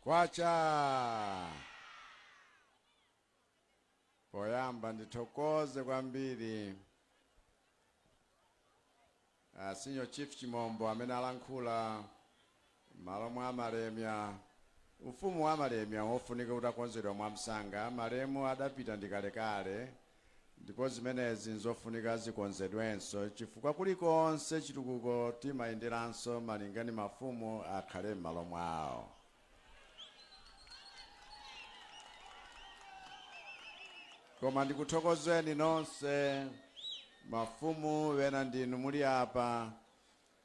Kwacha. Poyamba ndithokoze kwambiri Senior Chief Chimombo amene alankhula malo mwa malemya. Ufumu wa malemya wofunika kuti akonzedwa mwa msanga. Malemu adapita ndikalekale ndipo zimenezi nzofunika zikonzedwenso chifukwa kulikonse chitukuko timayenderanso malingani mafumu akhale m'malo mwawo. Koma ndikuthokozeni nonse mafumu wena ndinu muli apa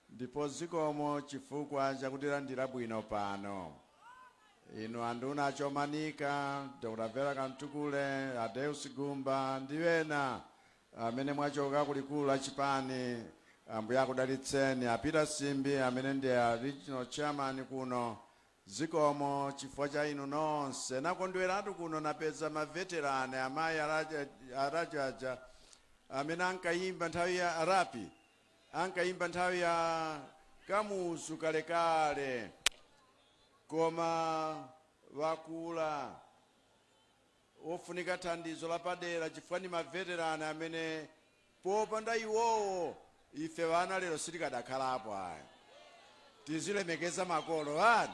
ndipo zikomo chifukwa chakutilandira bwino pano. Inu anduna achomanika, Dr. Vera Kantukule, Adeus Gumba, ndiwena amene mwachoka kulikulu la chipani, ambuya kudalitseni, apita simbi amene ndi regional chairman kuno. Zikomo chifukwa cha inu nonse. Nakondweratu kuno napeza maveterane amayi arajaja amene ankayimba nthawi ya arapi, ankayimba nthawi ya kamuzu kalekale. Koma wakula ofunika thandizo lapadera chifukwa ni maveterane amene popanda iwowo ife wana lero sitikadakhalapo ayi. Tizilemekeza makolo ani.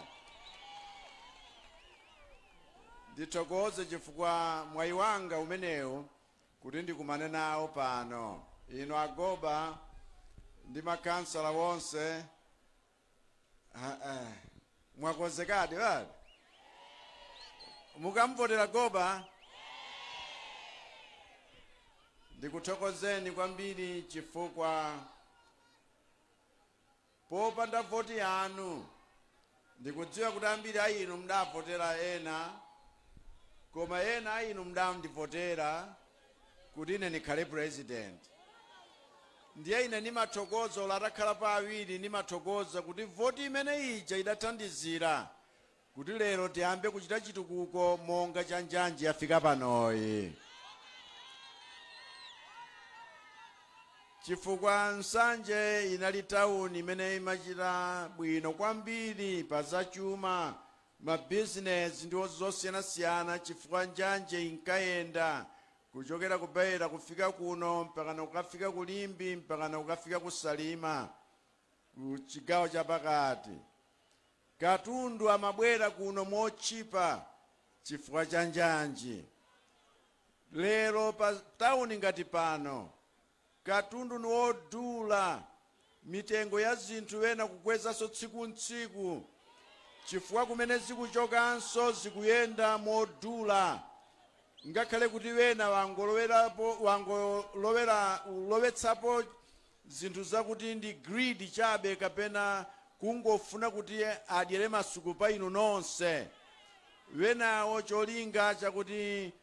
Ndithokoze chifukwa mwayi wanga umenewu kuti ndikumane nawo pano. Inu agoba ndi makansala wonse mwakonzekadi wadi? Mukamvotera goba? Ndikuthokozeni kwambiri chifukwa popanda voti yanu ndikudziwa kuti ambiri a inu mdavotera ena, koma ena a inu mdandivotera kuti ine nikhale president. Ndiye ine nimathokoza olatakhala pa awiri nimathokoza kuti voti imene ija idathandizira kuti lero tiyambe kuchita chitukuko monga cha Nsanje yafika panoyi. Chifukwa Nsanje inali town imene imachita bwino kwambiri pa zachuma, mabusiness ndi zosiyanasiyana chifukwa Nsanje inkayenda kuchokera kubeira kufika kuno mpaka ukafika kulimbi mpaka ukafika kusalima kuchigawo chapakati. Katundu amabwera kuno mochipa chifukwa cha Nsanje. Lero pa town ngati pano katundu ni wodula, mitengo ya zinthu wena kukwezaso tsiku ntsiku chifukwa kumene zikuchokanso zikuyenda modula. Ngakhale kuti wena wangolowetsapo zinthu zakuti ndi greed chabe kapena kungofuna kuti adyere masuku pa inu nonse. Wenawo cholinga chakuti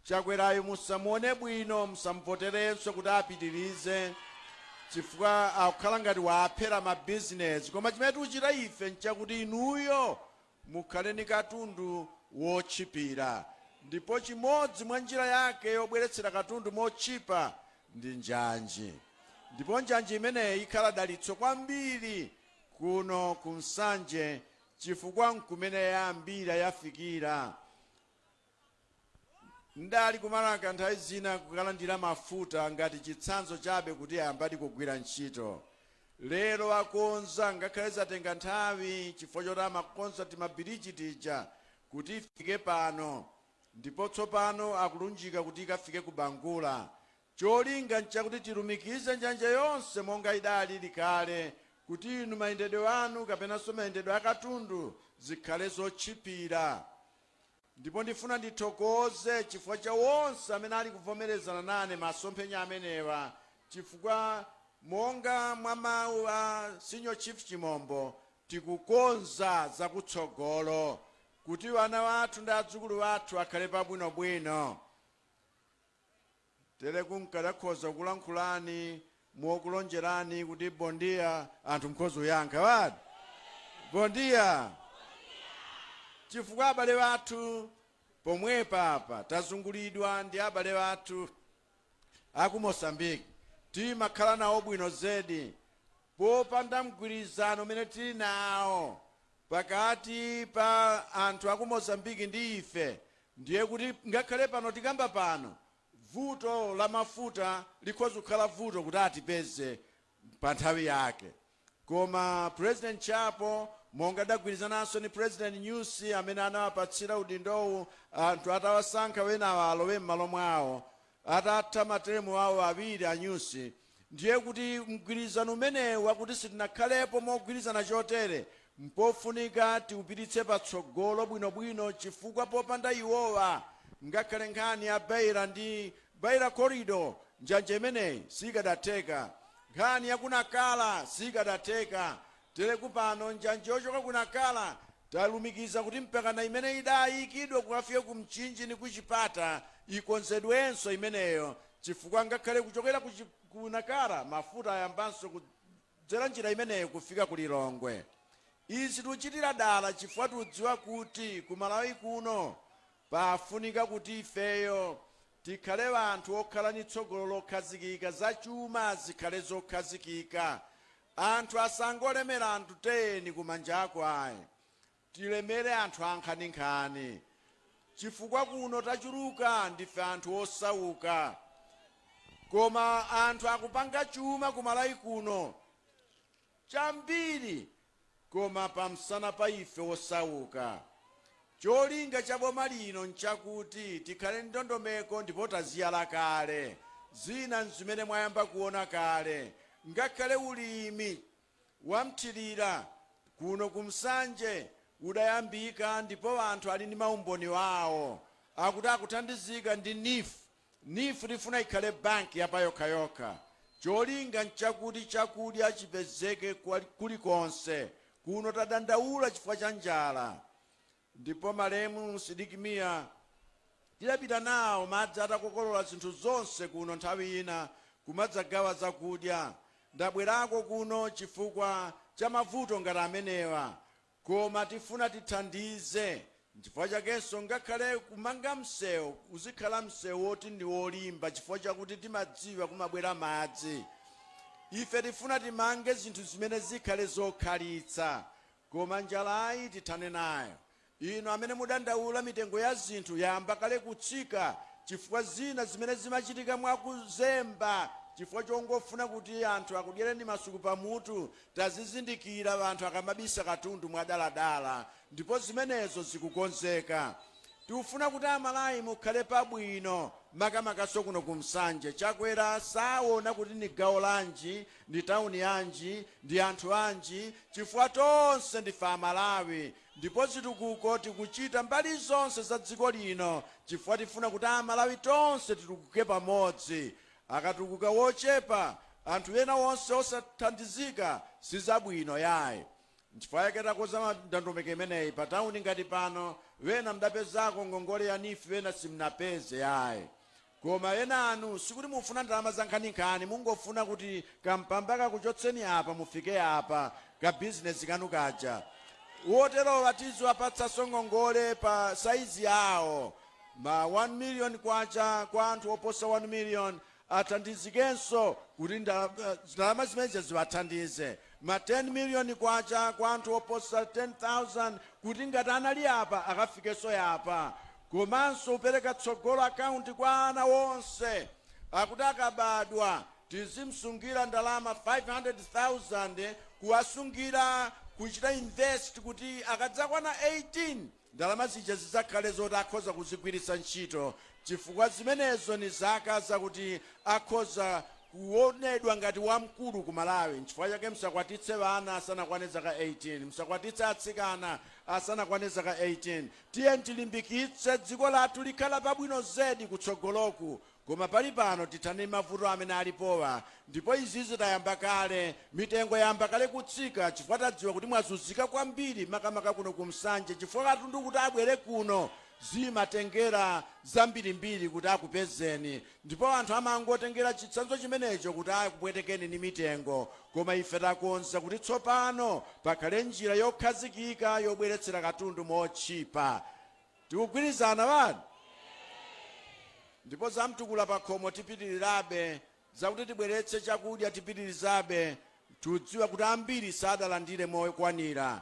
Chakwerayo musamuone bwino, musamvoterenso kuti apitirize chifukwa akukhala ngati waphera mabusiness. Koma chimene tikuchita ife nchakuti inuyo mukhale ni katundu wochipira. Ndipo chimodzi mwa njira yake yobweretsera katundu mochipa ndi Nsanje. Ndipo Nsanje imeneyi ikhala dalitso kwambiri kuno ku Nsanje chifukwa nkumene yambira yafikira. Ndali kumalaka nthawi zina kukalandira mafuta ngati chitsanzo chabe kuti ayambadi kugwira ntchito. Lero akonza ngakhale zatenga nthawi chifukwa choti amakonza timabiriji tija kuti ifike pano. Ndipo tsopano akulunjika kuti ikafike ku Bangula. Cholinga nchakuti tilumikize Nsanje yonse monga idali likale kuti inu mayendedwe anu kapenanso mayendedwe akatundu zikhale zochipira. Ndipo ndifuna ndithokoze chifukwa cha wonse amene ali kuvomerezana nane masomphenya amenewa chifukwa monga mwa mawu a Senior Chief Chimombo tikukonza zakutsogolo kuti wana wathu ndi adzukulu wathu akhale pabwinobwino. Tere kunkadakhoza kulankhulani mokulonjerani kuti bondia anthu mkhozi uyankha wadi? Bondia. Chifukwa abale wathu pomwepa apa tazungulidwa ndi abale wathu aku Mozambique. Timakhala nawo bwino zedi. popanda mgwirizano umene tili nawo pakati pa anthu aku Mozambiki ndi ife, ndiye kuti ngakhale pano tikamba pano vuto la mafuta likhoza kukhala vuto kuti atipeze pa nthawi yake. Koma President Chapo monga adagwirizananso ni President Nyusi amene anawapatsira udindowu, anthu atawasankha wenawo alowe m'malo mwawo atatha materemu awo awiri a Nyusi, ndiye kuti mgwirizano umenewu wakuti sitinakhalepo mogwirizana chotere mpofunika tiupititse patsogolo bwinobwino, chifukwa popanda iwowa ngakhale nkhani ya Beira ndi Beira corridor Nsanje imeneyi sikadatheka, nkhani ya kunakala sikadatheka. Teleku pano Nsanje yochoka kunakala talumikiza kuti mpakana imene idayikidwe kukafika ku Mchinji ni kuchipata ikonzedwenso imeneyo, chifukwa ngakhale kuchokera kunakala mafuta ayambanso kudzera njira imeneyo kufika ku Lilongwe. Izi tikuchitira dala chifukwa tikudziwa kuti ku Malawi kuno pafunika kuti ifeyo tikhale anthu okhala ni tsogolo lokhazikika, zachuma zikhale zokhazikika, anthu asangolemera anthu teni kumanja ako ayi, tilemere anthu ankhaninkhani, chifukwa kuno tachuluka ndife anthu osauka. Koma anthu akupanga chuma ku Malawi kuno chambiri, koma pamsana pa ife osauka. Cholinga cha boma lino nchakuti tikhale ndondomeko ndipo taziyala kale zina zimene mwayamba kuona kale, ngakhale ulimi wamthirira kuno ku Nsanje udayambika, ndipo anthu ali ndi maumboni wawo akuti akuthandizika ndi NEEF. NEEF lifuna ikhale banki yapayokhayokha. Cholinga nchakuti chakudya chipezeke kulikonse. Kuno tadandaula chifukwa cha njala, ndipo malemu Sidikimia tidapita nawo madzi atakokolola zinthu zonse kuno nthawi ina kumadzagawa zakudya. Ndabwerako kuno chifukwa cha mavuto ngati amenewa, koma tifuna tithandize. Chifukwa chakenso ngakhale kumanga msewu uzikhala msewu woti ndi wolimba, chifukwa chakuti timadziwa kumabwera madzi. Ife tifuna timange zinthu zimene zikhale zokhalitsa, koma njalayi tithane nayo. Ino amene mudandaula mitengo ya zinthu yamba kale kutsika, chifukwa zina zimene zimachitika mwakuzemba, chifukwa chongofuna kuti anthu akudyere ndi masuku pamutu. Tazizindikira anthu akamabisa katundu mwadaladala, ndipo zimenezo zikukonzeka. Tikufuna kuti Amalawi mukhale pabwino, makamakaso kuno ku Nsanje. Chakwera saona kuti ni gawo lanji, ndi tauni yanji, ndi anthu anji, chifukwa tonse ndife Amalawi, ndipo zitukuko tikuchita mbali zonse za dziko lino, chifukwa tifuna kuti Amalawi tonse titukuke pamodzi. Akatukuka wochepa, anthu ena wonse osathandizika sizabwino yayi. Chifukwa yake takoza ndondomeko imeneyi pa tauni ngati pano, wena mdapezako ngongole ya NEEF, wena simnapeze yayi. Koma ena anu sikuti mufuna ndalama za nkhaninkhani, mungofuna kuti kampamba kuchotseni apa mufike apa ka business kanu kaja. Wotero watizo apatsa ngongole pa saizi yawo, ma 1 million kwacha kwa anthu oposa 1 million athandizikenso kuti ndalama zimene ziwathandize. Ma 10 million kwacha kwa anthu oposa 10,000 kuti ngati anali apa akafikenso yapa. Komanso upereka tsogolo akaunti kwa ana wonse akuti akabadwa tizimsungira ndalama 500,000 kuwasungira kuchita invest kuti akadzakwana 18 ndalama zija zizakhale zoti akhoza kuzigwiritsa ntchito, chifukwa zimenezo ni zaka zakuti akhoza kuonedwa ngati wamkulu ku Malawi. Chifukwa chake msakwatitse vana asanakwane zaka 18, msakwatitse atsikana asanakwane zaka 18. Tiye tilimbikitse dziko lathu likhala pabwino zedi kutsogoloku, koma pali pano tithane mavuto amene alipowa, ndipo izizi tayamba kale, mitengo yamba kale kutsika, chifukwa tadziwa kuti mwazunzika kwambiri makamaka kuno ku Nsanje, chifukwa katundu kuti abwere kuno zimatengera zambirimbiri kuti akupezeni, ndipo anthu amangotengera chitsanzo chimenecho kuti akupwetekeni ni mitengo. Koma ife takonza kuti tsopano pakhale njira yokhazikika yobweretsera katundu mochipa. Tikugwirizana vanu? Ndipo zamtukula pa khomo tipitirirabe, zakuti tibweretse chakudya tipitirizabe, tudziwa kuti ambiri sadalandire mokwanira.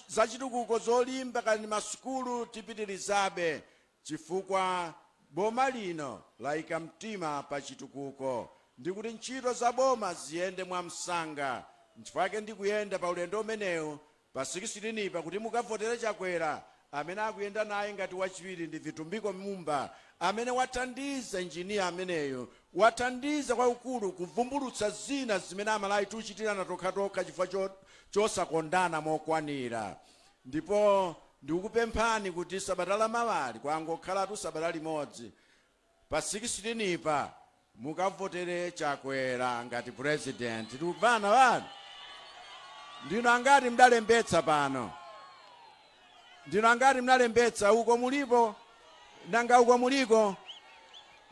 Zachitukuko zolimba kani masukulu tipitirizabe chifukwa boma lino layika mtima pa chitukuko. Ndikuti ntchito za boma ziyende mwamsanga. Nchifukwa ndikuyenda pa ulendo umenewu pa 16 pa kuti mukavotere Chakwera amene akuyenda naye ngati wachiwiri ndi Vitumbiko Mumba amene wathandiza injiniya ameneyo, wathandiza kwa ukulu kuvumbulutsa zina zimene amalayi tuchitirana tokha chifukwa chosakondana mokwanira. Ndipo ndikupemphani kuti sabata lamawali kwangokhalatu sabata limodzi pa 16 pa mukavotere Chakwera ngati president. Tikupana wanu? Ndino angati mdalembetsa pano? Ndino angati mdalembetsa uko mulipo? Nanga uko muliko?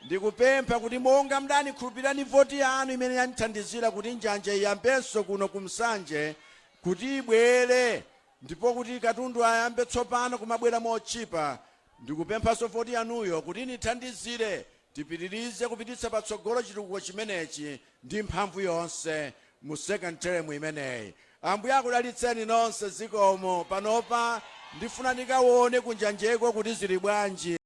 Ndikupempha kuti monga mdani khulupirani voti yanu imene yanithandizira kuti Nsanje iyambenso kuno ku Nsanje kuti ibwere ndipo kuti katundu ayambe tsopano kumabwera mochipa. Ndikupemphanso voti yanuyo kuti nithandizire tipitirize kupititsa patsogolo chitukuko chimenechi ndi mphamvu yonse mu second term imeneyi. Ambuye akudalitseni nonse zikomo. Panopa ndifuna ndikaone ku Nsanjeko kuti zili bwanji.